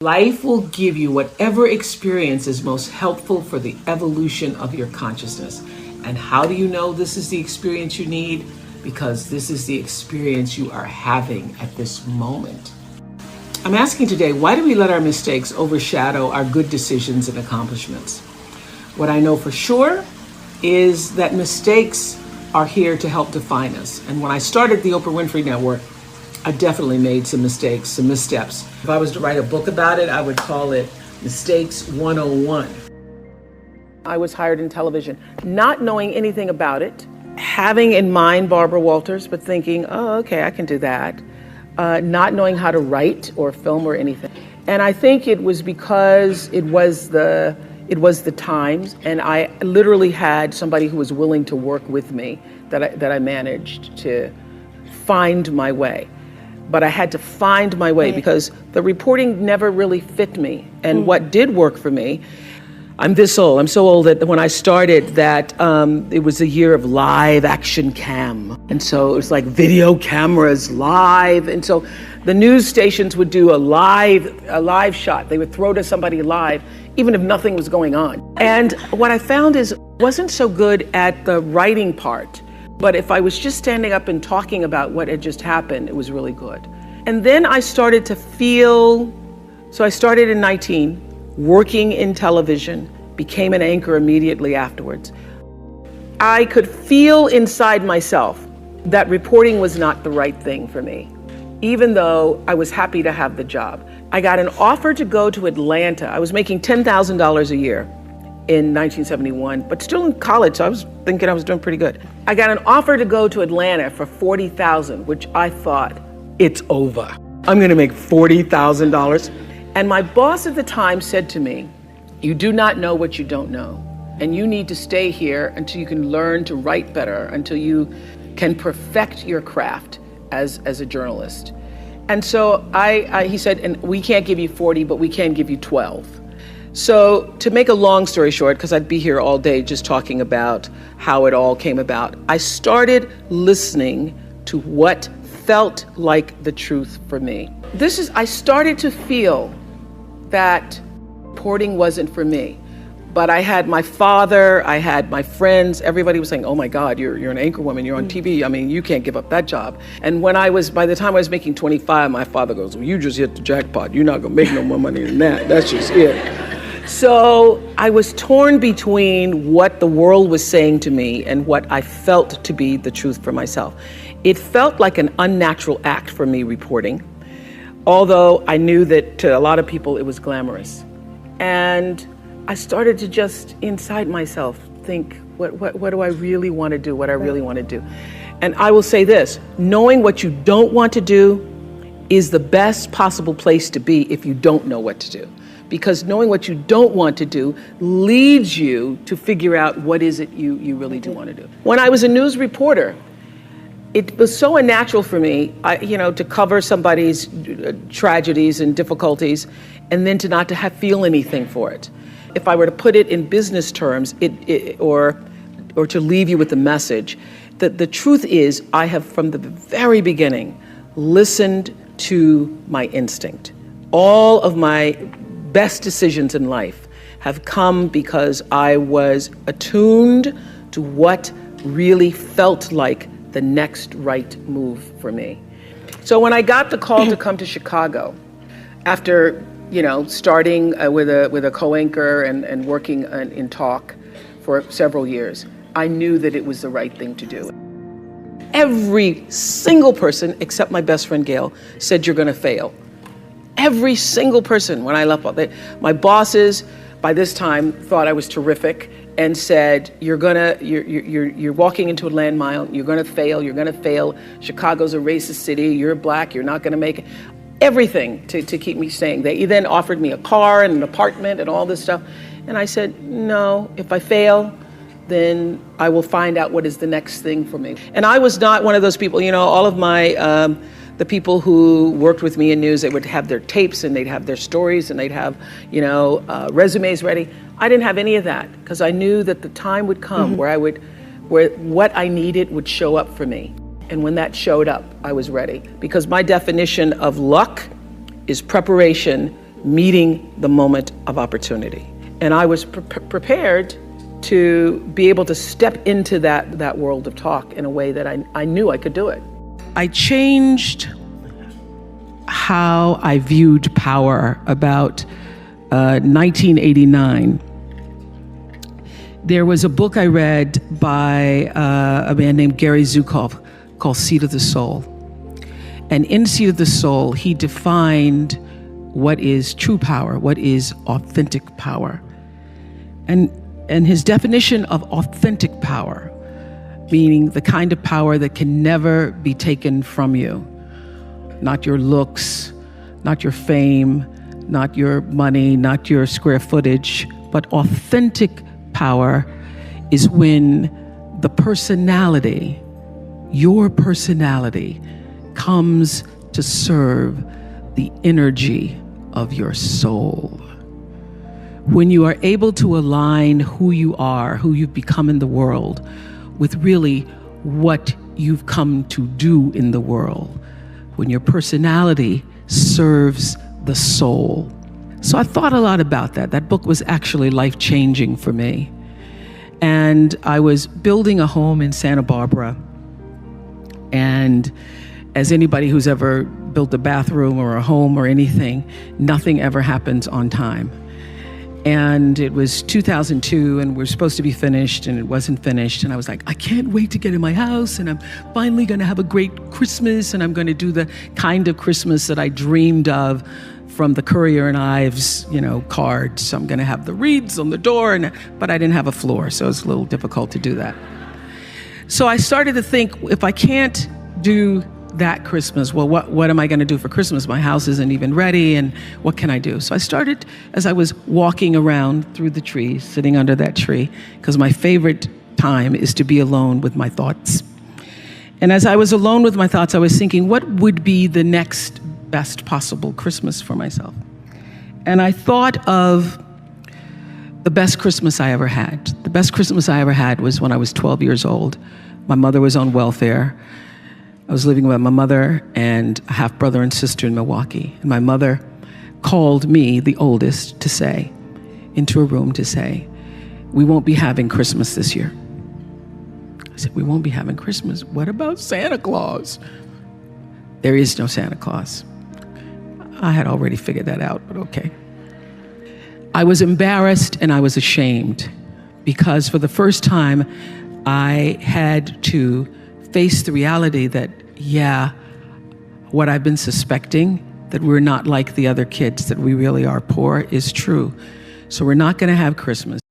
Life will give you whatever experience is most helpful for the evolution of your consciousness. And how do you know this is the experience you need? Because this is the experience you are having at this moment. I'm asking today, why do we let our mistakes overshadow our good decisions and accomplishments? What I know for sure is that mistakes are here to help define us. And when I started the Oprah Winfrey Network, I definitely made some mistakes, some missteps. If I was to write a book about it, I would call it Mistakes 101. I was hired in television, not knowing anything about it, having in mind Barbara Walters, but thinking, oh, okay, I can do that. Not knowing how to write or film or anything. And I think it was because it was the times, and I literally had somebody who was willing to work with me that I managed to find my way. But I had to find my way because the reporting never really fit me. And what did work for me, I'm this old. I'm so old that when I started that, it was a year of live action cam. And so it was like video cameras live. And so the news stations would do a live shot. They would throw to somebody live, even if nothing was going on. And what I found is, I wasn't so good at the writing part. But if I was just standing up and talking about what had just happened, it was really good. And then I started to feel, so I started in 19, working in television, became an anchor immediately afterwards. I could feel inside myself that reporting was not the right thing for me, even though I was happy to have the job. I got an offer to go to Atlanta. I was making $10,000 a year in 1971, but still in college, so I was thinking I was doing pretty good. I got an offer to go to Atlanta for $40,000, which I thought, it's over. I'm gonna make $40,000. And my boss at the time said to me, you do not know what you don't know, and you need to stay here until you can learn to write better, until you can perfect your craft as a journalist. And so he said, and we can't give you 40, but we can give you 12. So to make a long story short, because I'd be here all day just talking about how it all came about, I started listening to what felt like the truth for me. I started to feel that reporting wasn't for me. But I had my father, I had my friends, everybody was saying, oh my God, you're an anchor woman, you're on TV. I mean, you can't give up that job. And by the time I was making 25, my father goes, well, you just hit the jackpot. You're not gonna make no more money than that. That's just it. So I was torn between what the world was saying to me and what I felt to be the truth for myself. It felt like an unnatural act for me reporting, although I knew that to a lot of people it was glamorous. And I started to just inside myself think, what do I really want to do, what I really want to do. And I will say this, knowing what you don't want to do is the best possible place to be if you don't know what to do. Because knowing what you don't want to do leads you to figure out what is it you really do want to do. When I was a news reporter, it was so unnatural for me, to cover somebody's tragedies and difficulties, and then to not to feel anything for it. If I were to put it in business terms, or to leave you with the message, that the truth is, I have from the very beginning listened to my instinct. All of my best decisions in life have come because I was attuned to what really felt like the next right move for me. So when I got the call to come to Chicago, after starting with a co-anchor and working in talk for several years, I knew that it was the right thing to do. Every single person, except my best friend Gail, said you're gonna fail. Every single person when I left, my bosses by this time thought I was terrific and said, you're walking into a landmine, you're gonna fail, Chicago's a racist city, you're black, you're not gonna make it. Everything to keep me staying. They then offered me a car and an apartment and all this stuff. And I said, no, if I fail, then I will find out what is the next thing for me. And I was not one of those people, all of my, the people who worked with me in news, they would have their tapes and they'd have their stories and they'd have, resumes ready. I didn't have any of that because I knew that the time would come where what I needed would show up for me. And when that showed up, I was ready. Because my definition of luck is preparation meeting the moment of opportunity. And I was prepared to be able to step into that world of talk in a way that I knew I could do it. I changed how I viewed power about 1989. There was a book I read by a man named Gary Zukav called Seat of the Soul. And in Seat of the Soul, he defined what is true power, what is authentic power. And his definition of authentic power, meaning the kind of power that can never be taken from you. Not your looks, not your fame, not your money, not your square footage, but authentic power is when the personality, your personality, comes to serve the energy of your soul. When you are able to align who you are, who you've become in the world, with really what you've come to do in the world, when your personality serves the soul. So I thought a lot about that. That book was actually life-changing for me. And I was building a home in Santa Barbara. And as anybody who's ever built a bathroom or a home or anything, nothing ever happens on time. And it was 2002 and we're supposed to be finished and it wasn't finished. And I was like, I can't wait to get in my house and I'm finally gonna have a great Christmas and I'm gonna do the kind of Christmas that I dreamed of from the Courier and Ives, cards. So I'm gonna have the wreaths on the door, but I didn't have a floor, so it's a little difficult to do that. So I started to think, if I can't do that Christmas, well, what am I going to do for Christmas? My house isn't even ready, and what can I do? So I started, as I was walking around through the trees, sitting under that tree, because my favorite time is to be alone with my thoughts. And as I was alone with my thoughts, I was thinking, what would be the next best possible Christmas for myself? And I thought of the best Christmas I ever had. The best Christmas I ever had was when I was 12 years old. My mother was on welfare. I was living with my mother and a half brother and sister in Milwaukee. And my mother called me, the oldest, into a room to say, we won't be having Christmas this year. I said, we won't be having Christmas. What about Santa Claus? There is no Santa Claus. I had already figured that out, but okay. I was embarrassed and I was ashamed because for the first time, I had to face the reality that, what I've been suspecting, that we're not like the other kids, that we really are poor, is true. So we're not going to have Christmas.